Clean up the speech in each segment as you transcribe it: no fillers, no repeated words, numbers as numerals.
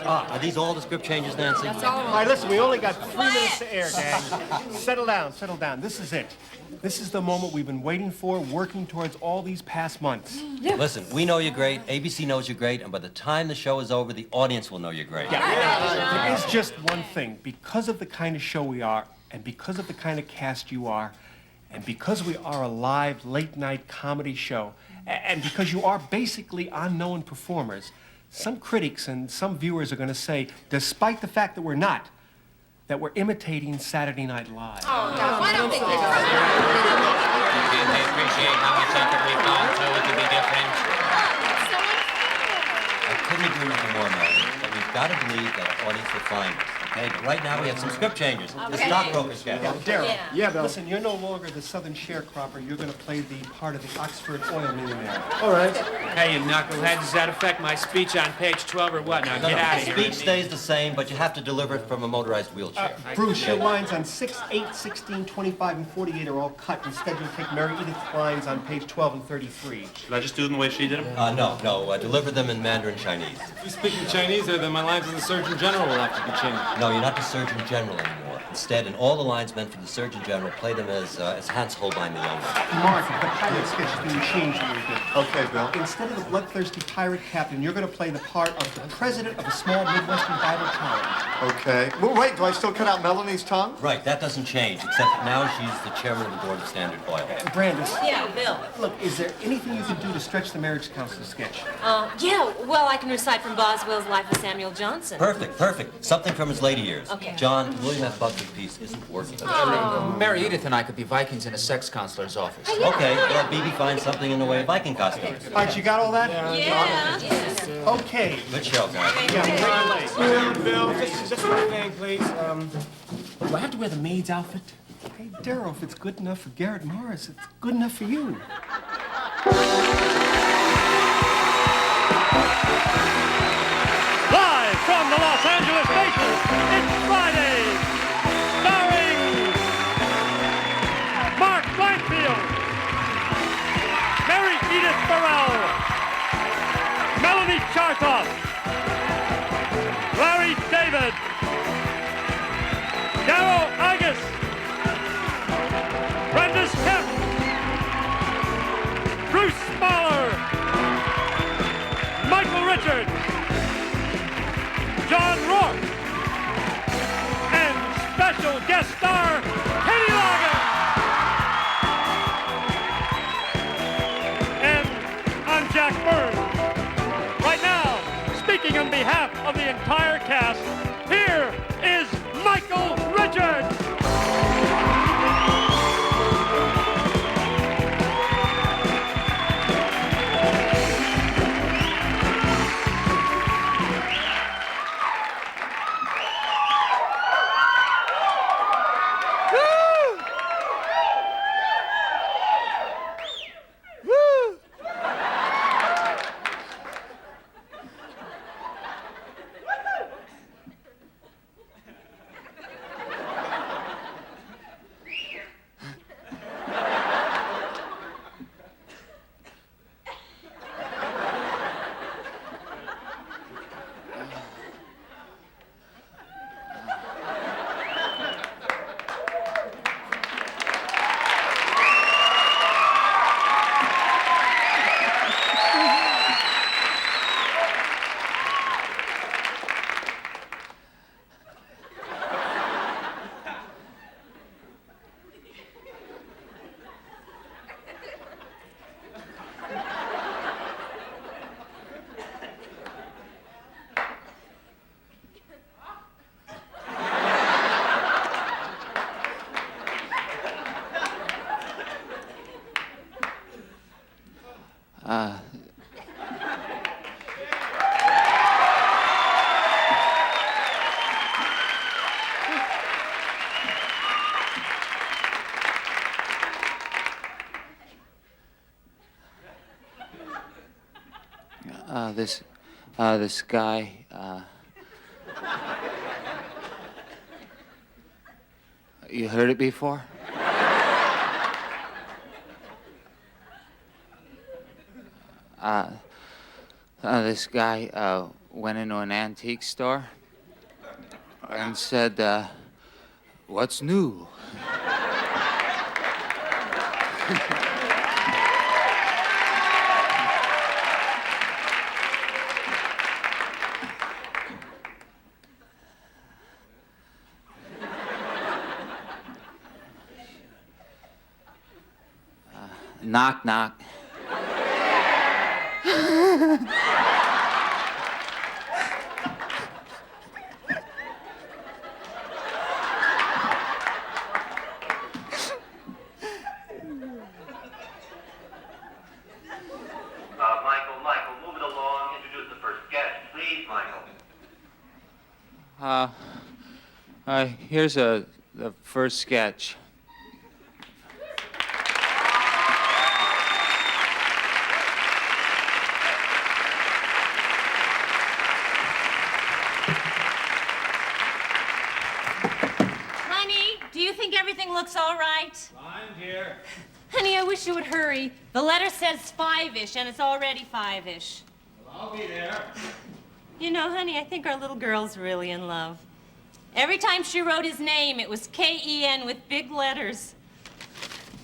Are these all the script changes, Nancy? That's all. All right, listen, we only got 3 minutes to air, gang. Settle down, settle down. This is it. This is the moment we've been waiting for, working towards all these past months. Yeah. Listen, we know you're great, ABC knows you're great, and by the time the show is over, the audience will know you're great. There is just one thing. Because of the kind of show we are, and because of the kind of cast you are, and because we are a live, late-night comedy show, and because you are basically unknown performers, some critics and some viewers are going to say, despite the fact that we're not, that we're imitating Saturday Night Live. Oh, no. Why don't they Can't they appreciate how much effort we've gone through to be different? I couldn't agree with you more, Melanie, but we've got to believe that our audience will find us, okay? But right now we have some script changes. The stockbroker sketch. Daryl. Yeah, Bill. Listen, you're no longer the Southern sharecropper. You're going to play the part of the Oxford oil millionaire. All right. Hey, you knuckleheads, does that affect my speech on page 12 or what? Now, get out of The here. speech stays the same, but you have to deliver it from a motorized wheelchair. Bruce, your lines on 6, 8, 16, 25, and 48 are all cut. Instead, you'll take Mary Edith's lines on page 12 and 33. Should I just do them the way she did them? No, deliver them in Mandarin Chinese. If you speak in Chinese there, then my lines as the Surgeon General will have to be changed. No, you're not the Surgeon General anymore. Instead, in all the lines meant for the Surgeon General, play them as Hans Holbein the Younger. Mark, the pirate sketch is being changed a little bit. Okay, Bill. Instead of the bloodthirsty pirate captain, you're going to play the part of the president of a small Midwestern Bible college. Okay. Well, wait, do I still cut out Melanie's tongue? Right, that doesn't change, except that now she's the chairman of the board of Standard Oil. Brandis. Yeah, Bill. Look, is there anything you can do to stretch the marriage counselor sketch? Yeah, well, I can recite from Boswell's Life of Samuel Johnson. Perfect. Something from his later years. Okay. John, William F. Buckley piece isn't working. Mary Edith and I could be Vikings in a sex counselor's office. Okay, well, BB finds something in the way of Viking costumes. All right, you got all that? Yeah. Okay. Good show, guys. Bill, just one thing, please. Do I have to wear the maid's outfit? Hey, Darryl, if it's good enough for Garrett Morris, it's good enough for you. Live from the Los Angeles Bases, it's Friday, starring Mark Blankfield, Mary Edith Burrell, Melanie Chartoff, Larry David, Darryl Agus, Brenda's Kemp, Bruce Smaller, Michael Richards, John Rourke, and special guest star, Kenny Logan. And I'm Jack Burns. Right now, speaking on behalf of the entire cast, here is Michael Richards. This guy, you heard it before? This guy went into an antique store and said, what's new? Knock, knock. Michael, move it along. Introduce the first guest, please, Michael. Here's the first sketch. Honey, do you think everything looks all right? Fine, dear. Honey, I wish you would hurry. The letter says 5-ish, and it's already 5-ish. Well, I'll be there. You know, honey, I think our little girl's really in love. Every time she wrote his name, it was K-E-N with big letters.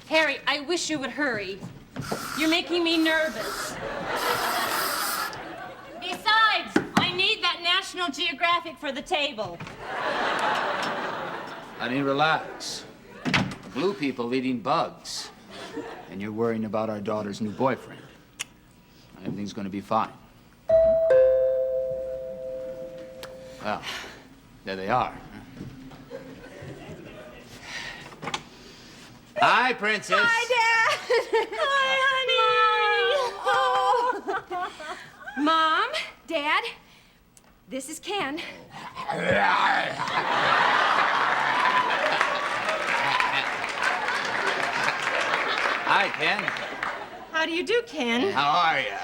Harry, I wish you would hurry. You're making me nervous. Besides, I need that National Geographic for the table. Honey, relax. Blue people eating bugs. And you're worrying about our daughter's new boyfriend. Everything's gonna be fine. Well, there they are. Hi, Princess. Hi, Dad. Hi, honey. Oh. Mom, Dad, this is Ken. Hi, Ken. How do you do, Ken? How are you?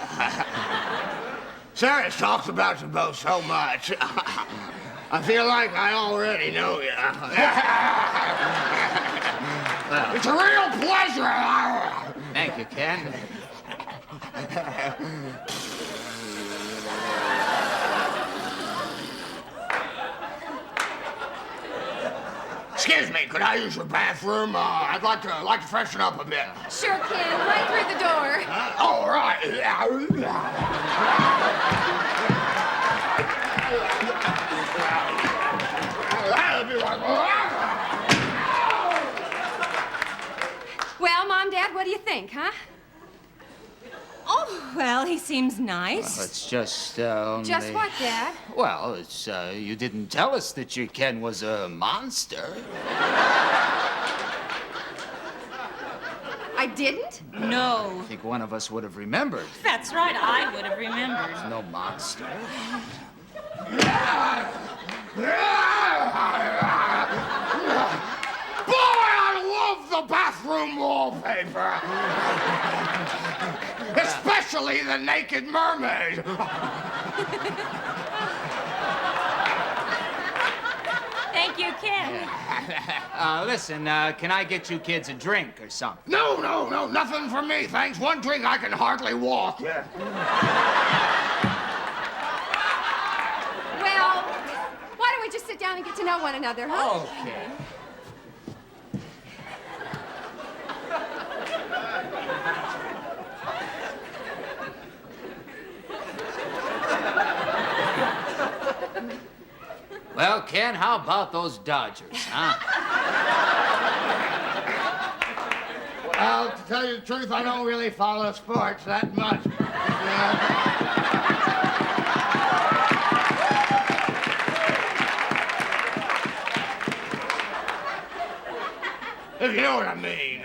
Sarah's talked about you both so much. I feel like I already know you. It's a real pleasure. Thank you, Ken. Excuse me, could I use your bathroom? I'd like to freshen up a bit. Sure, Ken, right through the door. All right. Well, Mom, Dad, what do you think, huh? Oh, well, he seems nice. Well, it's just only... Just what, Dad? Well, it's you didn't tell us that your Ken was a monster. I didn't? No. I think one of us would have remembered. That's right, I would have remembered. No monster. Boy, I love the bathroom wallpaper. Especially the naked mermaid. Thank you, Ken. Listen, can I get you kids a drink or something? No, nothing for me, thanks. One drink, I can hardly walk. Well, why don't we just sit down and get to know one another, huh? Okay. Well, Ken, how about those Dodgers, huh? Well, to tell you the truth, I don't really follow sports that much. If you know what I mean.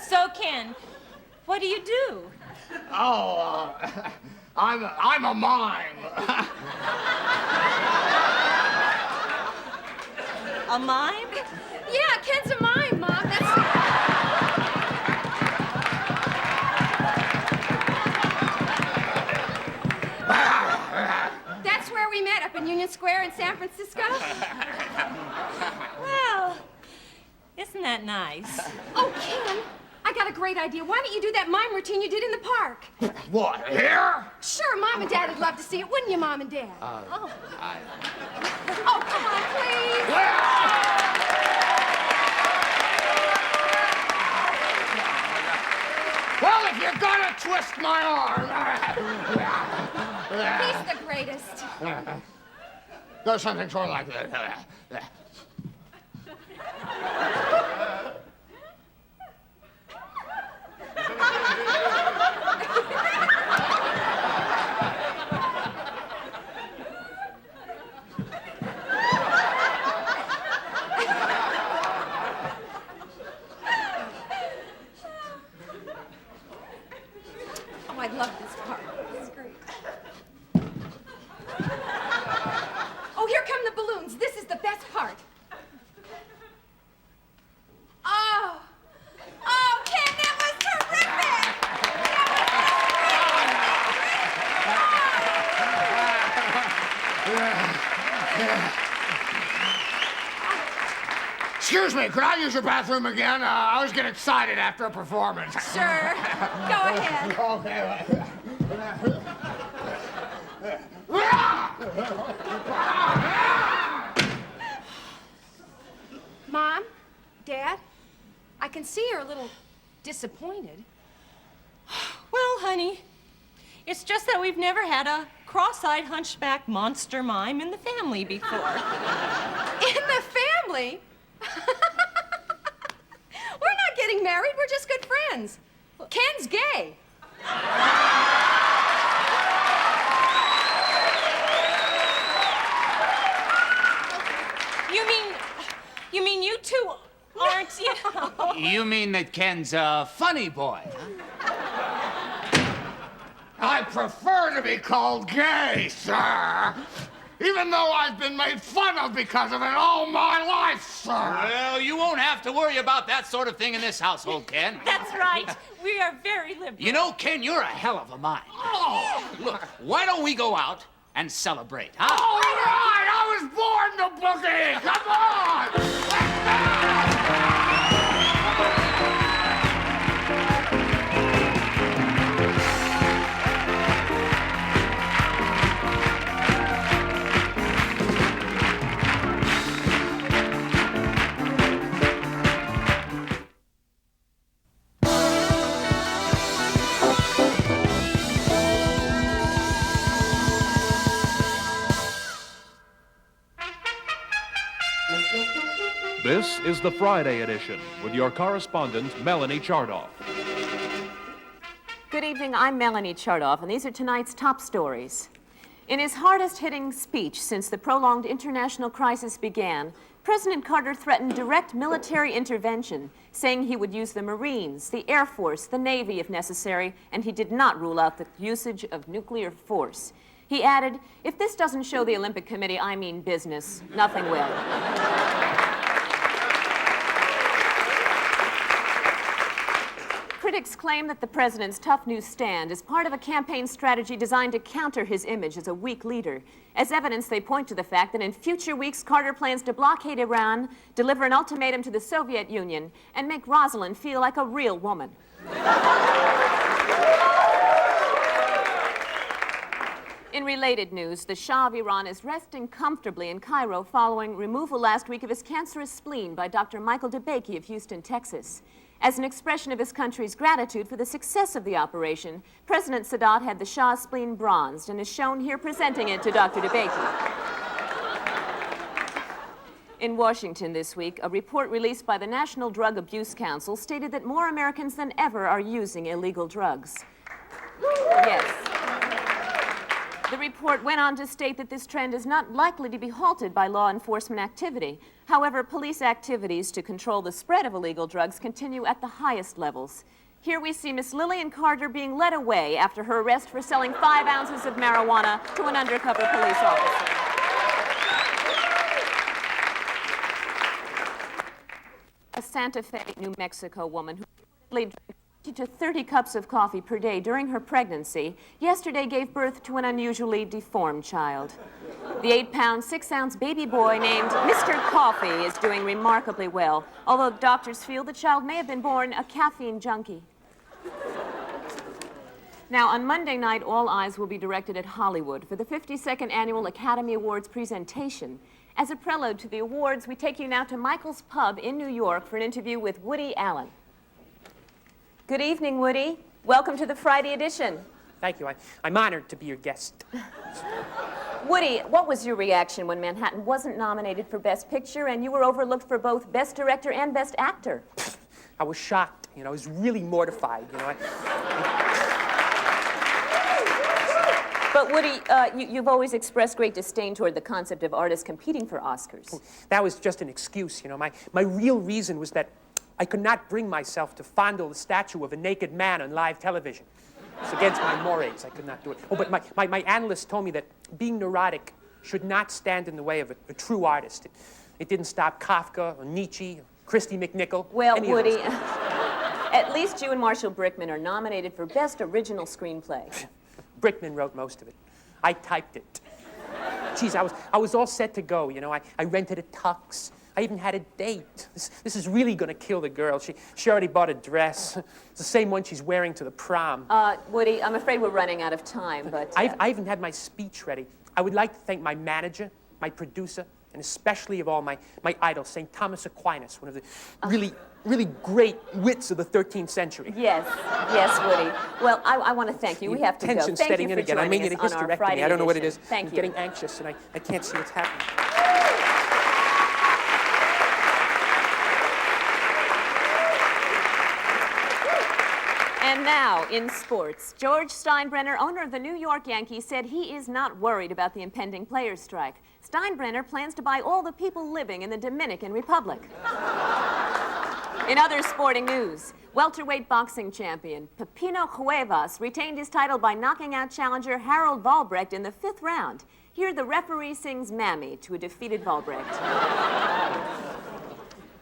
So, Ken, what do you do? Oh, I'm a mime. A mime? Yeah, Ken's a mime, Mom. That's where we met, up in Union Square in San Francisco. Well, isn't that nice? Oh, Ken, I I got a great idea. Why don't you do that mime routine you did in the park? What, here? Sure, Mom and Dad would love to see it, wouldn't you, Mom and Dad? Oh, come on, please. Well, if you're gonna twist my arm... He's the greatest. There's something sort of like that. Oh, I love this part. This is great. Oh, here come the balloons. This is the best part. Oh, Ken, that was terrific. Excuse me, could I use your bathroom again? I always get excited after a performance. Sure. Go ahead. Okay. Mom, Dad, I can see you're a little disappointed. Well, honey, it's just that we've never had a cross-eyed hunchback monster mime in the family before. In the family? We're not getting married. We're just good friends. Ken's gay. You mean you two aren't, you know? You mean that Ken's a funny boy, huh? I prefer to be called gay, sir. Even though I've been made fun of because of it all my life, sir. Well, you won't have to worry about that sort of thing in this household, Ken. That's right. We are very liberal. You know, Ken, you're a hell of a mind. Oh. Look, why don't we go out and celebrate, huh? All right, I was born to boogie. Come on. Let's This is the Friday edition with your correspondent, Melanie Chardoff. Good evening, I'm Melanie Chardoff, and these are tonight's top stories. In his hardest-hitting speech since the prolonged international crisis began, President Carter threatened direct military intervention, saying he would use the Marines, the Air Force, the Navy if necessary, and he did not rule out the usage of nuclear force. He added, "If this doesn't show the Olympic Committee I mean business, nothing will." Critics claim that the president's tough new stand is part of a campaign strategy designed to counter his image as a weak leader. As evidence, they point to the fact that in future weeks, Carter plans to blockade Iran, deliver an ultimatum to the Soviet Union, and make Rosalind feel like a real woman. In related news, the Shah of Iran is resting comfortably in Cairo following removal last week of his cancerous spleen by Dr. Michael DeBakey of Houston, Texas. As an expression of his country's gratitude for the success of the operation, President Sadat had the Shah's spleen bronzed and is shown here presenting it to Dr. DeBakey. In Washington this week, a report released by the National Drug Abuse Council stated that more Americans than ever are using illegal drugs. Yes. The report went on to state that this trend is not likely to be halted by law enforcement activity. However, police activities to control the spread of illegal drugs continue at the highest levels. Here we see Miss Lillian Carter being led away after her arrest for selling 5 ounces of marijuana to an undercover police officer. A Santa Fe, New Mexico woman who reportedly drank to 30 cups of coffee per day during her pregnancy, yesterday gave birth to an unusually deformed child. The 8-pound, 6-ounce baby boy named Mr. Coffee is doing remarkably well, although doctors feel the child may have been born a caffeine junkie. Now, on Monday night, all eyes will be directed at Hollywood for the 52nd Annual Academy Awards presentation. As a prelude to the awards, we take you now to Michael's Pub in New York for an interview with Woody Allen. Good evening, Woody. Welcome to the Friday edition. Thank you. I'm honored to be your guest. Woody, what was your reaction when Manhattan wasn't nominated for Best Picture and you were overlooked for both Best Director and Best Actor? I was shocked. I was really mortified. But Woody, you've always expressed great disdain toward the concept of artists competing for Oscars. That was just an excuse. My real reason was that I could not bring myself to fondle the statue of a naked man on live television. It's against my mores. I could not do it. Oh, but my analyst told me that being neurotic should not stand in the way of a true artist. It didn't stop Kafka or Nietzsche or Christy McNichol. Well, Woody, at least you and Marshall Brickman are nominated for Best Original Screenplay. Brickman wrote most of it. I typed it. Geez, I was all set to go. I rented a tux. I even had a date. This is really going to kill the girl. She already bought a dress. It's the same one she's wearing to the prom. Woody, I'm afraid we're running out of time, but... I even had my speech ready. I would like to thank my manager, my producer, and especially of all my idols, St. Thomas Aquinas, one of the really great wits of the 13th century. Yes, Woody. Well, I want to thank you. We have to go. Tension's Thank you setting for in again. I joining may get a us on our Friday hysterectomy. I don't know what it is. edition. Thank I'm you. getting anxious, and I can't see what's happening. And now, in sports, George Steinbrenner, owner of the New York Yankees, said he is not worried about the impending players' strike. Steinbrenner plans to buy all the people living in the Dominican Republic. In other sporting news, welterweight boxing champion Pepino Cuevas retained his title by knocking out challenger Harold Valbrecht in the 5th round. Here, the referee sings Mammy to a defeated Valbrecht.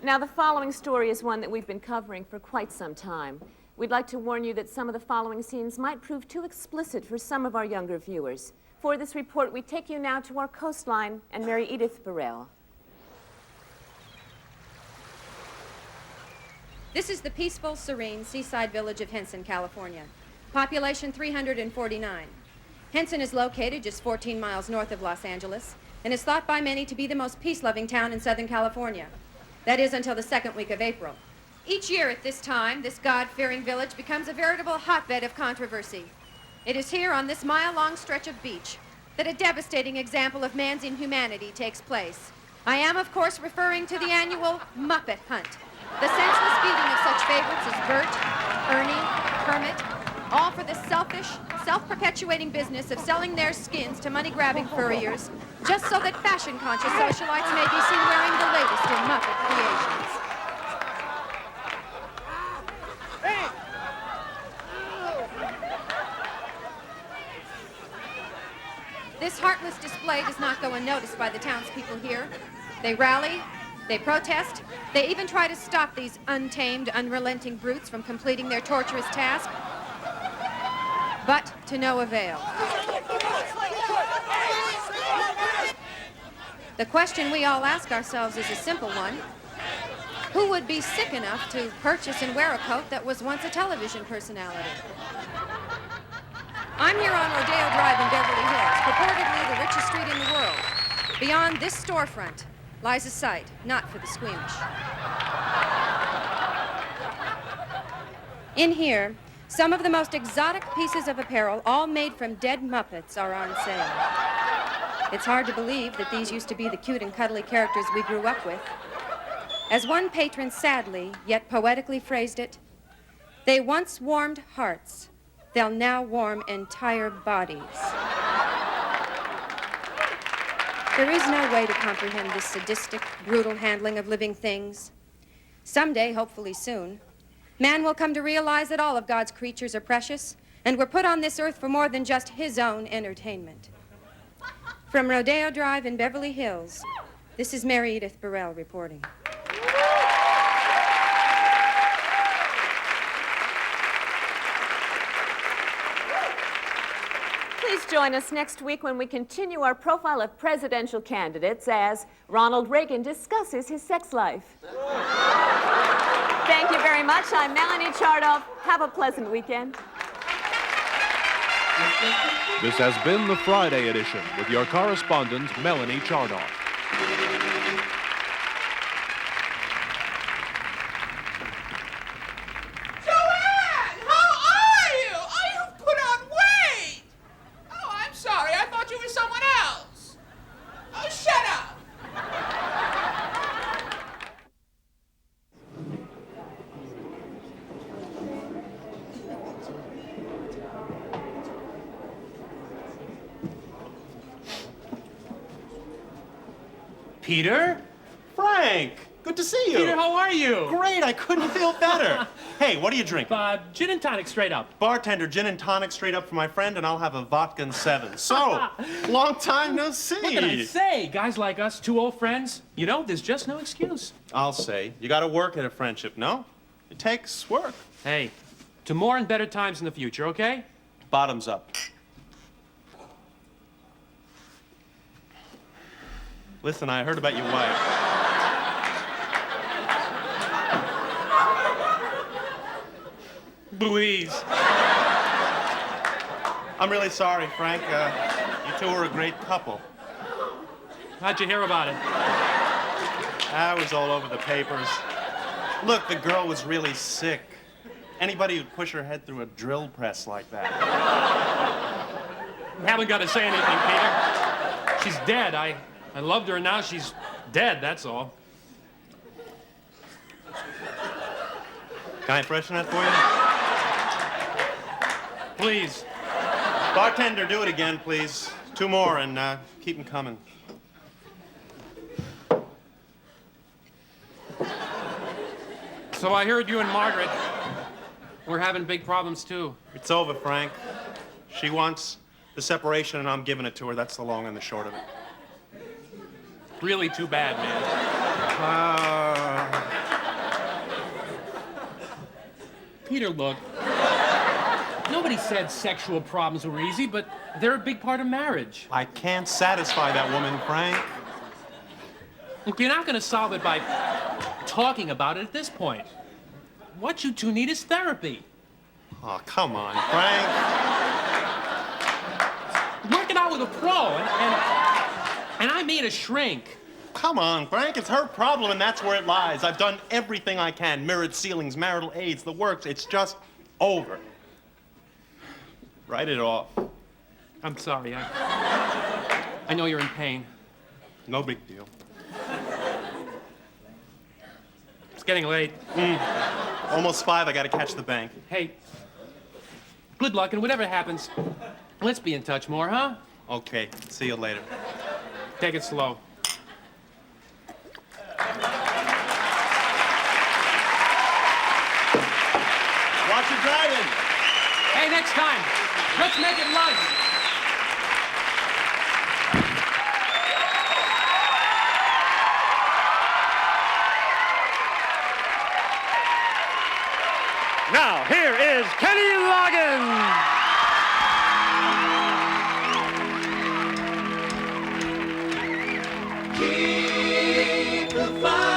Now, the following story is one that we've been covering for quite some time. We'd like to warn you that some of the following scenes might prove too explicit for some of our younger viewers. For this report, we take you now to our coastline and Mary Edith Burrell. This is the peaceful, serene seaside village of Henson, California. Population 349. Henson is located just 14 miles north of Los Angeles and is thought by many to be the most peace-loving town in Southern California. That is until the second week of April. Each year at this time, this God-fearing village becomes a veritable hotbed of controversy. It is here on this mile-long stretch of beach that a devastating example of man's inhumanity takes place. I am, of course, referring to the annual Muppet Hunt, the senseless feeding of such favorites as Bert, Ernie, Kermit, all for the selfish, self-perpetuating business of selling their skins to money-grabbing furriers, just so that fashion-conscious socialites may be seen wearing the latest in Muppet creations. This heartless display does not go unnoticed by the townspeople here. They rally, they protest, they even try to stop these untamed, unrelenting brutes from completing their torturous task. But to no avail. The question we all ask ourselves is a simple one. Who would be sick enough to purchase and wear a coat that was once a television personality? I'm here on Rodeo Drive in Beverly Hills, purportedly the richest street in the world. Beyond this storefront lies a sight not for the squeamish. In here, some of the most exotic pieces of apparel, all made from dead Muppets, are on sale. It's hard to believe that these used to be the cute and cuddly characters we grew up with. As one patron sadly, yet poetically phrased it, they once warmed hearts. They'll now warm entire bodies. There is no way to comprehend this sadistic, brutal handling of living things. Someday, hopefully soon, man will come to realize that all of God's creatures are precious and were put on this earth for more than just his own entertainment. From Rodeo Drive in Beverly Hills, this is Mary Edith Burrell reporting. Please join us next week when we continue our profile of presidential candidates as Ronald Reagan discusses his sex life. Thank you very much. I'm Melanie Chardoff. Have a pleasant weekend. This has been the Friday edition with your correspondent, Melanie Chardoff. Joanne, how are you? Oh, you've put on weight. Oh, I'm sorry. I thought you were someone else. Oh, shut up. Peter? Frank! Good to see you. Peter, how are you? Great, I couldn't feel better. Hey, what do you drink? Gin and tonic straight up. Bartender, gin and tonic straight up for my friend, and I'll have a vodka and 7. So, long time no see. What can I say? Guys like us, two old friends, you know, there's just no excuse. I'll say. You gotta work at a friendship, no? It takes work. Hey, to more and better times in the future, okay? Bottoms up. Listen, I heard about your wife. Louise. I'm really sorry, Frank. You two were a great couple. How'd you hear about it? I was all over the papers. Look, the girl was really sick. Anybody who'd push her head through a drill press like that. You haven't got to say anything, Peter. She's dead. I loved her, and now she's dead, that's all. Can I freshen that for you? Please. Bartender, do it again, please. 2 more, and keep them coming. So I heard you and Margaret were having big problems, too. It's over, Frank. She wants the separation, and I'm giving it to her. That's the long and the short of it. Really too bad, man. Peter, look. Nobody said sexual problems were easy, but they're a big part of marriage. I can't satisfy that woman, Frank. Look, you're not going to solve it by talking about it at this point. What you two need is therapy. Oh, come on, Frank. Work it out with a pro, and I mean a shrink. Come on, Frank, it's her problem, and that's where it lies. I've done everything I can. Mirrored ceilings, marital aids, the works. It's just over. Write it off. I'm sorry. I know you're in pain. No big deal. It's getting late. Almost 5. I gotta catch the bank. Hey, good luck, and whatever happens, let's be in touch more, huh? Okay, see you later. Take it slow. Watch your driving. Hey, next time, let's make it lunch. Now, here is Kenny Loggins. Keep the fire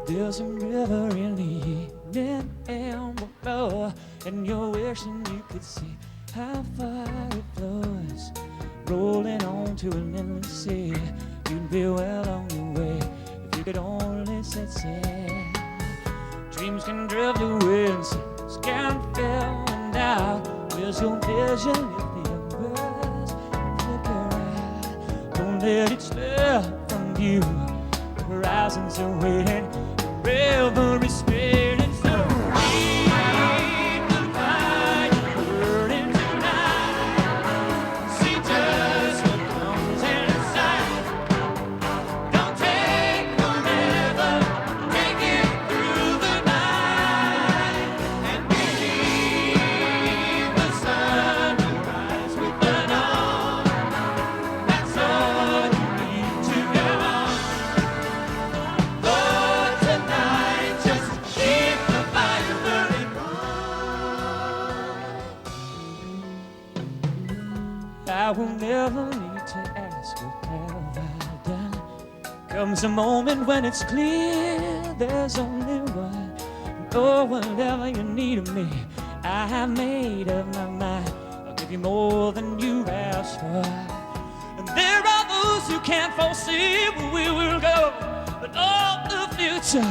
There's a river in the evening and will flow, and you're wishing you could see how far it flows, rolling on to an endless sea. You'd be well on your way if you could only set sail. Dreams can drift away and sins can fill, and now where's your vision if the embers flicker out? Don't let it slip from you. The horizons are waiting. River is spinning, so keep the fire burning tonight. See just what comes inside. Don't take forever. It's a moment when it's clear there's only one. Oh, whatever you need of me, I have made up my mind. I'll give you more than you asked for. And there are those who can't foresee where we will go, but all the future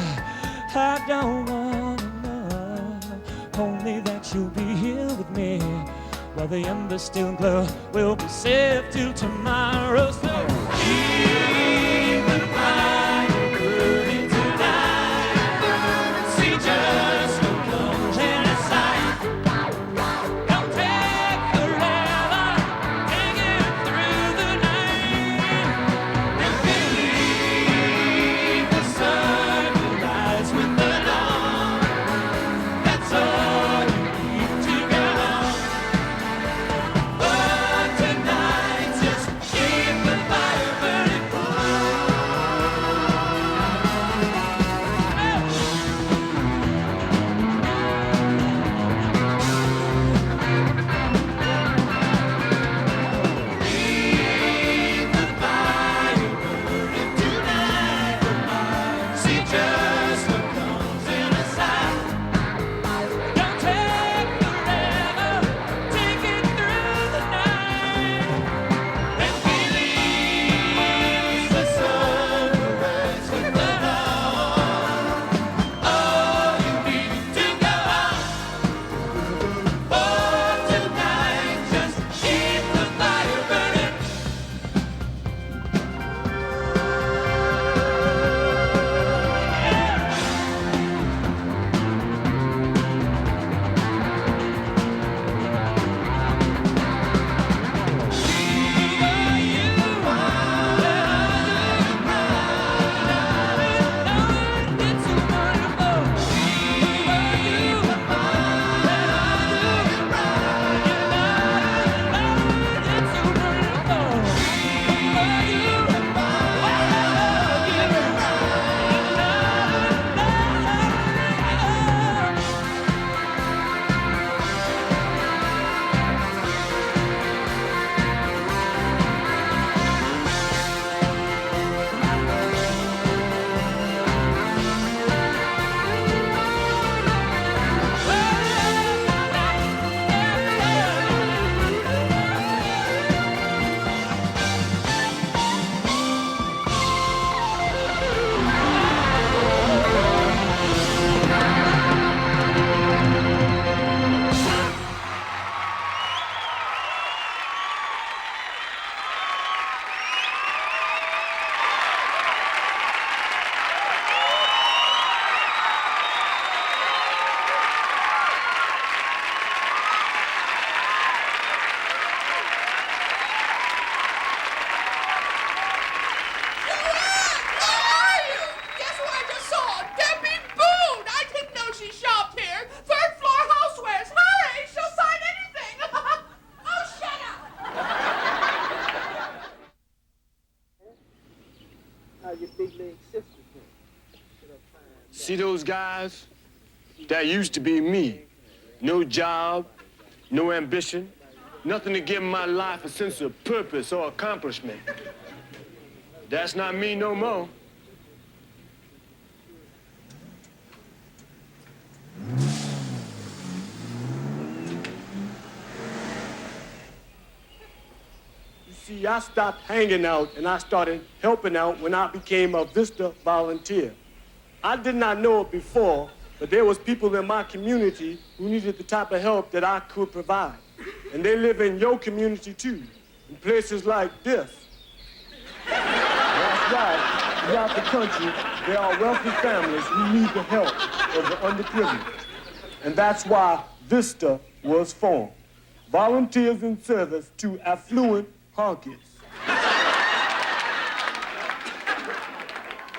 I don't want to know. Only that you'll be here with me while the embers still glow. We'll be safe till tomorrow. So keep the fire burning tonight. See just what comes in sight. Don't take forever, take it through the night. And believe the sun will rise with the dawn. That's all you need to go on. But tonight, just keep the fire burning. Keep the fire burning tonight. See just what comes in a sight. Don't take forever, take it through the night. And believe the sun will rise with the dawn. All you need to go on. For tonight, just keep the fire burning. Guess what I just saw? Debbie Boone! I didn't know she shopped here. Third floor housewares. Hurry! She'll sign anything. Oh, shut up! How's your big leg sister doing? See those guys? That used to be me. No job, no ambition, nothing to give my life a sense of purpose or accomplishment. That's not me no more. You see, I stopped hanging out and I started helping out when I became a Vista volunteer. I did not know it before, but there was people in my community who needed the type of help that I could provide. And they live in your community too, in places like this. That's right. Throughout the country, there are wealthy families who need the help of the underprivileged. And that's why Vista was formed. Volunteers in service to affluent honkies.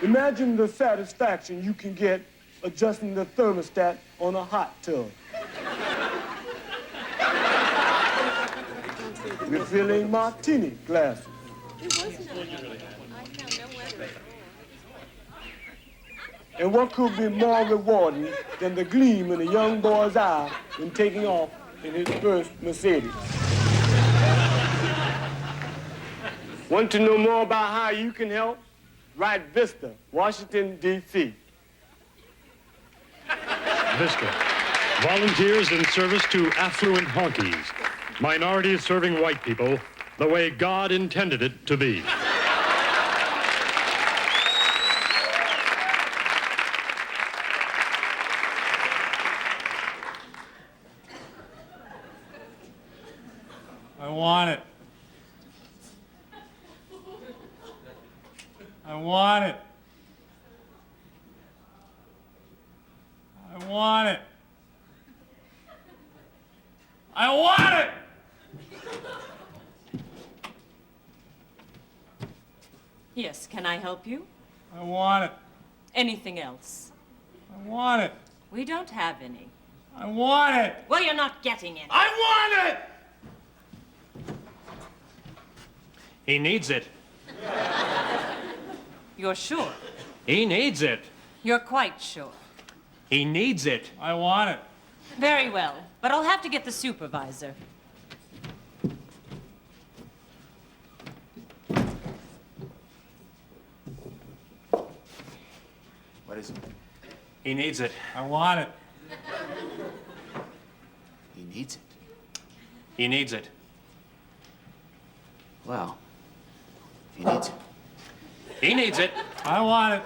Imagine the satisfaction you can get adjusting the thermostat on a hot tub. Refilling martini glasses. And what could be more rewarding than the gleam in a young boy's eye when taking off in his first Mercedes? Want to know more about how you can help? Right Vista, Washington, D.C. Vista. Volunteers in service to affluent honkies. Minorities serving white people the way God intended it to be. I want it. I want it. I want it. I want it! Yes, can I help you? I want it. Anything else? I want it. We don't have any. I want it. Well, you're not getting it. I want it! He needs it. You're sure? He needs it. You're quite sure. He needs it. I want it. Very well, but I'll have to get the supervisor. What is it? He needs it. I want it. He needs it. He needs it. Well, he needs it. He needs it. I want it.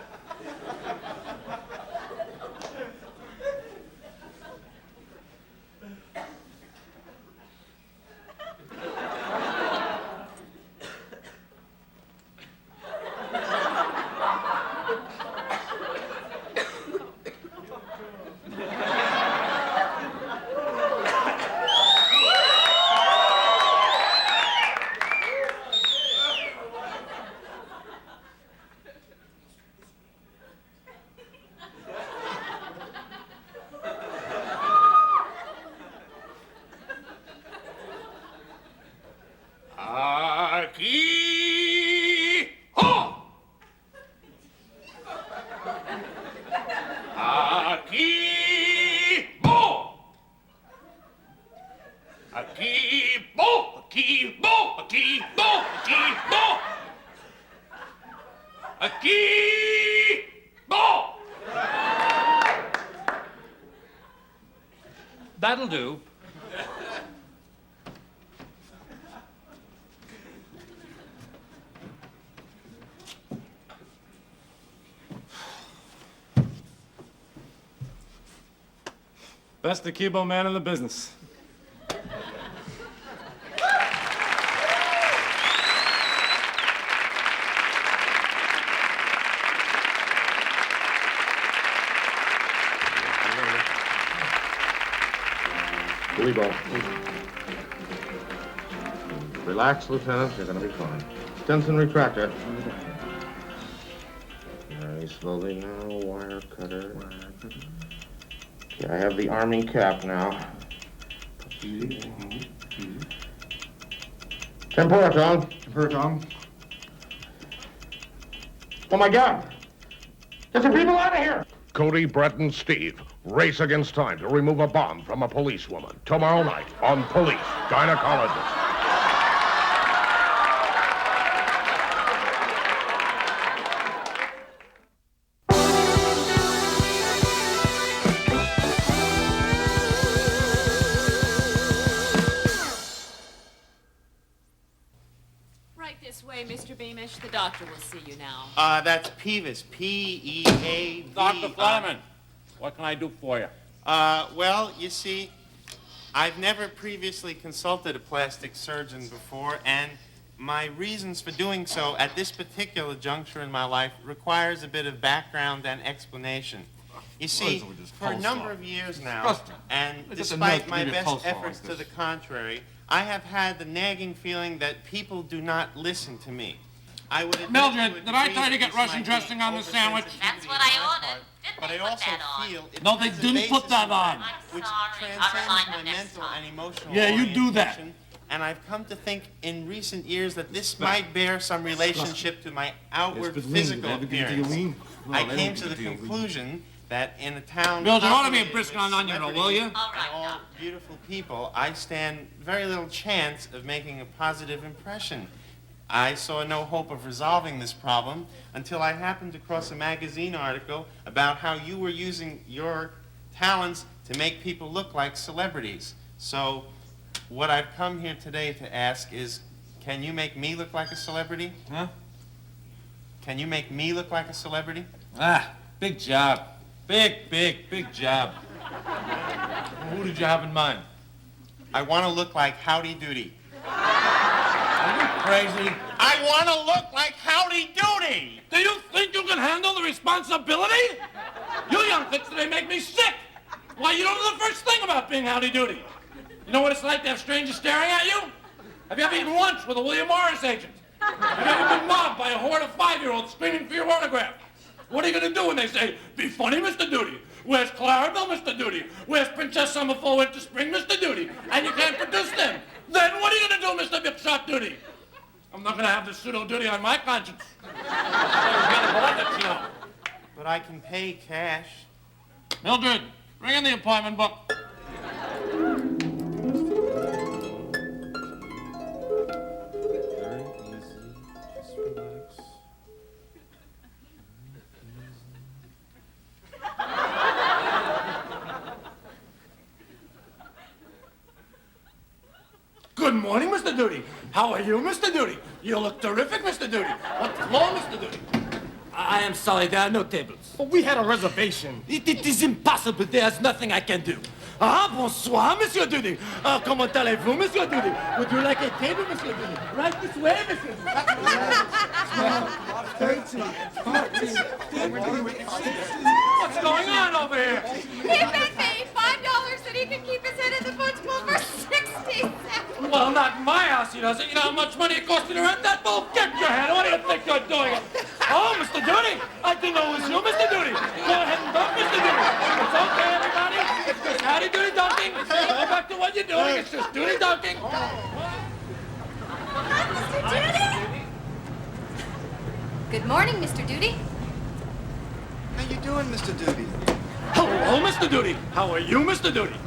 That'll do. Best Akibo man in the business. Billy Ball. Relax, Lieutenant. You're going to be fine. Stinson retractor. Very slowly now. Wire cutter. Okay, I have the arming cap now. Tempura tongue. Tempura tongue. Oh my God! Get the people out of here! Cody, Brett, and Steve race against time to remove a bomb from a policewoman. Tomorrow night on Police Gynecologist. Right this way, Mr. Beamish. The doctor will see you now. That's Peavis, P-E-A-V. Dr. Fleiman, what can I do for you? Well, you see, I've never previously consulted a plastic surgeon before, and my reasons for doing so at this particular juncture in my life requires a bit of background and explanation. You see, for a number of years now, and despite my best efforts to the contrary, I have had the nagging feeling that people do not listen to me. I would admit Mildred, did I tell you to get Russian dressing on the sandwich? That's what I ordered. But I also feel it's No, they didn't put that on. which transcends my mental and emotional Yeah, you do that. orientation. And I've come to think in recent years that this might bear some relationship to my outward physical appearance. I came to the conclusion that in a town Mildred, order me a populated brisket with on onion roll, will you? celebrities and all beautiful people, I stand very little chance of making a positive impression. I saw no hope of resolving this problem until I happened across a magazine article about how you were using your talents to make people look like celebrities. So what I've come here today to ask is, can you make me look like a celebrity? Huh? Can you make me look like a celebrity? Ah, big job. Big job. Who did you have in mind? I want to look like Howdy Doody. Are you crazy? I want to look like Howdy Doody! Do you think you can handle the responsibility? You young thicks today make me sick. Why, you don't know the first thing about being howdy-doody. You know what it's like to have strangers staring at you? Have you ever eaten lunch with a William Morris agent? Have you ever been mobbed by a horde of 5-year-olds screaming for your autograph? What are you going to do when they say, "Be funny, Mr. Doody"? Where's Clarabelle, Mr. Doody? Where's Princess Summer Fall Winter Spring, Mr. Doody? And you can't produce them. Then what are you going to do, Mr. Big Shot Doody? I'm not going to have this pseudo-duty on my conscience. But I can pay cash. Mildred, bring in the appointment book. Very easy. Just relax. Good morning, Mr. Doody. How are you, Mr. Doody? You look terrific, Mr. Doody. What's wrong, Mr. Doody? I am sorry, there are no tables. But we had a reservation. It is impossible. There's nothing I can do. Ah, bonsoir, Monsieur Doody. Comment allez-vous, Monsieur Doody? Would you like a table, Monsieur Doody? Right this way, Monsieur Doody. What's going on over here? He bet me $5 that he can keep his head in the punch bowl for 60 cents. Well, not in my house, he doesn't. You know how much money it costs me to rent that bowl? Get your head. What do you think you're doing? Oh, Mr. Doody. I didn't know it was you, Mr. Doody. Go ahead and dunk, Mr. Doody. It's okay, everybody. It's just howdy doody dunking. Go back to what you're doing. It's just doody dunking. Mr. Doody? Good morning, Mr. Doody. How you doing, Mr. Doody? Hello, Mr. Doody. How are you, Mr. Doody?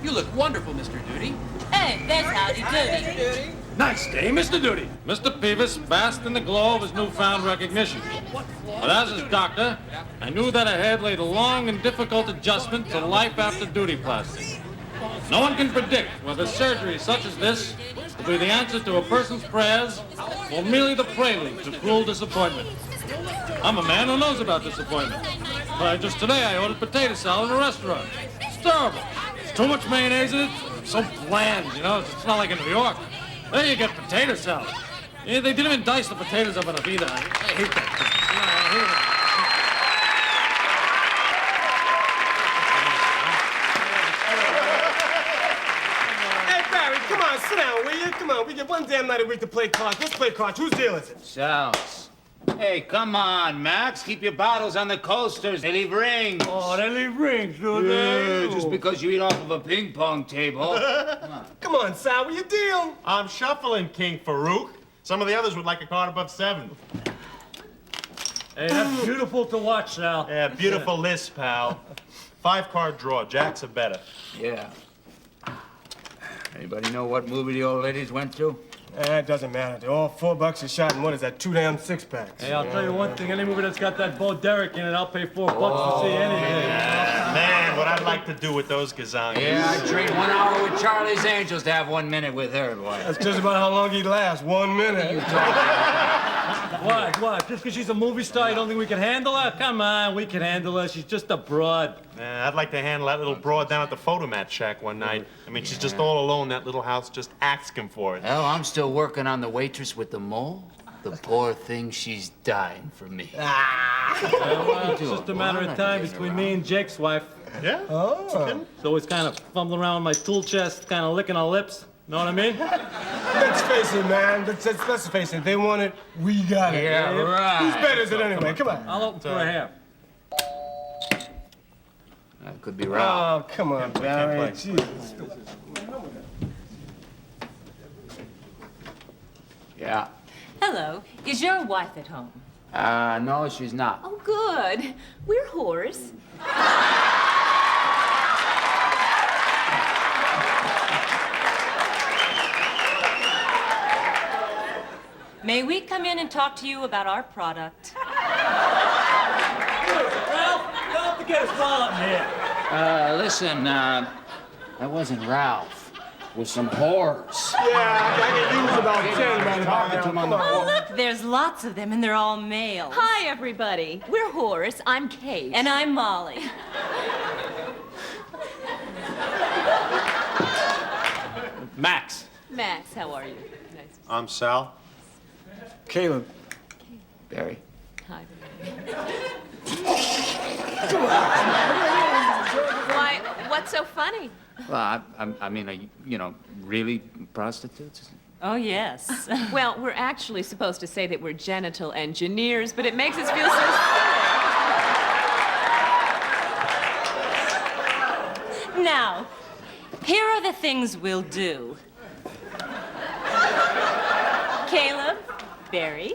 You look wonderful, Mr. Doody. Hey, there's Howdy Doody. Nice day, Mr. Doody. Mr. Peevis basked in the glow of his newfound recognition. But as his doctor, I knew that ahead lay the long and difficult adjustment to life after duty plastic. No one can predict whether surgery such as this will be the answer to a person's prayers or merely the prelude to cruel disappointment. I'm a man who knows about disappointment. But just today I ordered potato salad in a restaurant. It's terrible. It's too much mayonnaise in it. It's so bland, you know. It's not like in New York. There you get potato salad. Yeah, they didn't even dice the potatoes up enough either. I hate that. Hey, Barry, come on, sit down, will you? Come on, we get one damn night a week to play cards. Let's play cards. Whose deal is it? Sal's. Hey, come on, Max. Keep your bottles on the coasters. They leave rings. Oh, they leave rings, do they? Yeah, just because you eat off of a ping pong table. Come on, Sal, what's your deal? I'm shuffling, King Farouk. Some of the others would like a card above 7. Hey, that's beautiful to watch, Sal. Yeah, beautiful list, pal. 5-card draw. Jacks are better. Yeah. Anybody know what movie the old ladies went to? It doesn't matter. They're all $4 a shot, and what is that, 2 damn six-packs? Hey, I'll tell you one thing. Any movie that's got that Bo Derek in it, I'll pay $4 to see anything. Man, what I'd like to do with those gazongas. Yeah, I'd trade 1 hour with Charlie's Angels to have 1 minute with her, boy. That's just about how long he'd last, 1 minute. What? Just because she's a movie star, you don't think we can handle her? Come on, we can handle her. She's just a broad. I'd like to handle that little broad down at the photomat shack one night. I mean, she's just all alone. That little house just asking for it. Hell, I'm still working on the waitress with the mole. The poor thing, she's dying for me. Well, it's just a matter of time between me and Jake's wife. Yeah? Oh. So he's kind of fumbling around with my tool chest, kind of licking our lips. Know what I mean? Let's face it, man. Let's face it. They want it, we got it. Yeah, right. Whose bet is it anyway? Come on. I'll open for a half. That could be right. Oh, come on, Barry. Jesus. Yeah. Hello. Is your wife at home? No, she's not. Oh, good. We're whores. May we come in and talk to you about our product? Ralph, you'll have to get his wallet in here. Listen, that wasn't Ralph. It was some whores. Yeah, I can use about 10 by the Talking to him on the Oh, look, there's lots of them, and they're all males. Hi, everybody. We're Horace. I'm Kate. And I'm Molly. Max. Max, how are you? Nice. I'm Sal. Caleb. Barry. Hi. Why, what's so funny? Well, I mean, really prostitutes? Oh, yes. Well, we're actually supposed to say that we're genital engineers, but it makes us feel so silly. Now, here are the things we'll do. Caleb, Barry.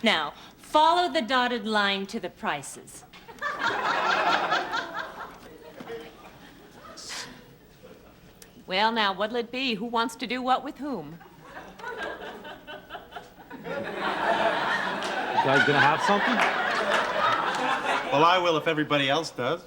Now, follow the dotted line to the prices. Well, now, what'll it be? Who wants to do what with whom? You guys gonna have something? Well, I will if everybody else does.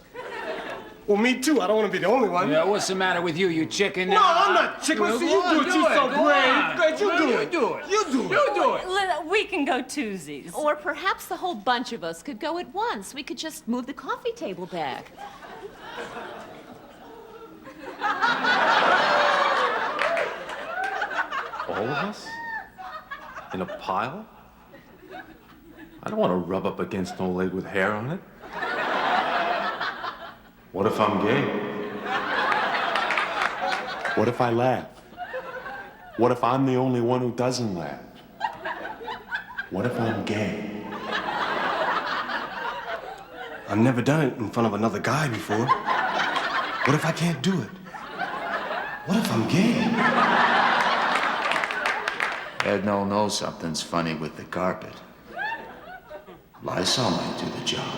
Well, me too. I don't want to be the only one. Yeah, what's the matter with you, you chicken? No, I'm not chicken. Well, See, go you on, do it. do You're it. so Go brave. on. Great, you Well, do you it. do it. You do it. You do it. We can go twosies. Or perhaps the whole bunch of us could go at once. We could just move the coffee table back. All of us? In a pile? I don't want to rub up against no leg with hair on it. What if I'm gay? What if I laugh? What if I'm the only one who doesn't laugh? What if I'm gay? I've never done it in front of another guy before. What if I can't do it? What if I'm gay? Edno knows something's funny with the carpet. Lysol might do the job.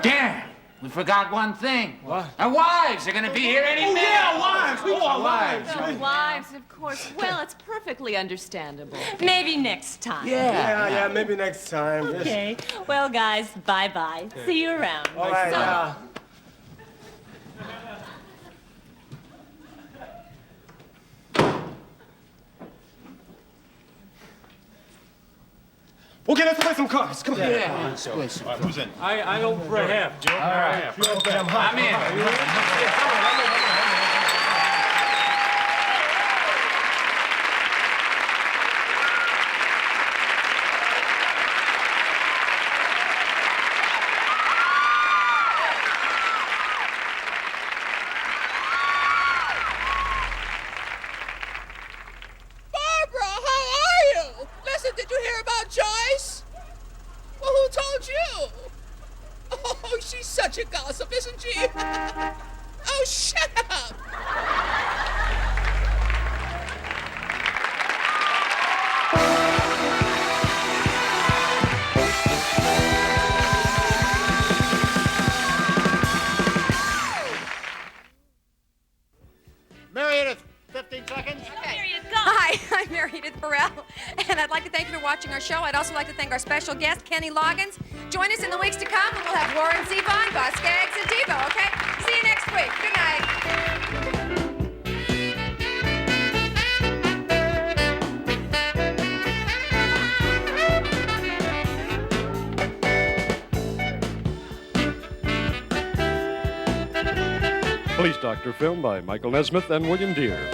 Damn! We forgot one thing. What? Our wives are gonna be here any minute. Yeah, wives! We want wives! Oh, wives, of course. Well, it's perfectly understandable. Maybe next time. Yeah, maybe next time. Okay. Well, guys, bye-bye. See you around. All right, Okay, let's play some cards. Come on. Yeah, let's play some. Who's in? I open for a half, Joe. All right. Okay, I'm hot. I'm in. Barbara, how are you? Listen, did you hear about Joyce? Well, who told you? Oh, she's such a gossip, isn't she? Oh, shut up! Mary Edith, 15 seconds. Hi, I'm Mary Edith Burrell, and I'd like to thank you for watching our show. I'd also like to thank our special guest, Kenny Loggins. Join us in the weeks to come, and we'll have Warren Zevon, Boss Skaggs, and Devo, okay? See you next week. Good night. Police Doctor, filmed by Michael Nesmith and William Deere.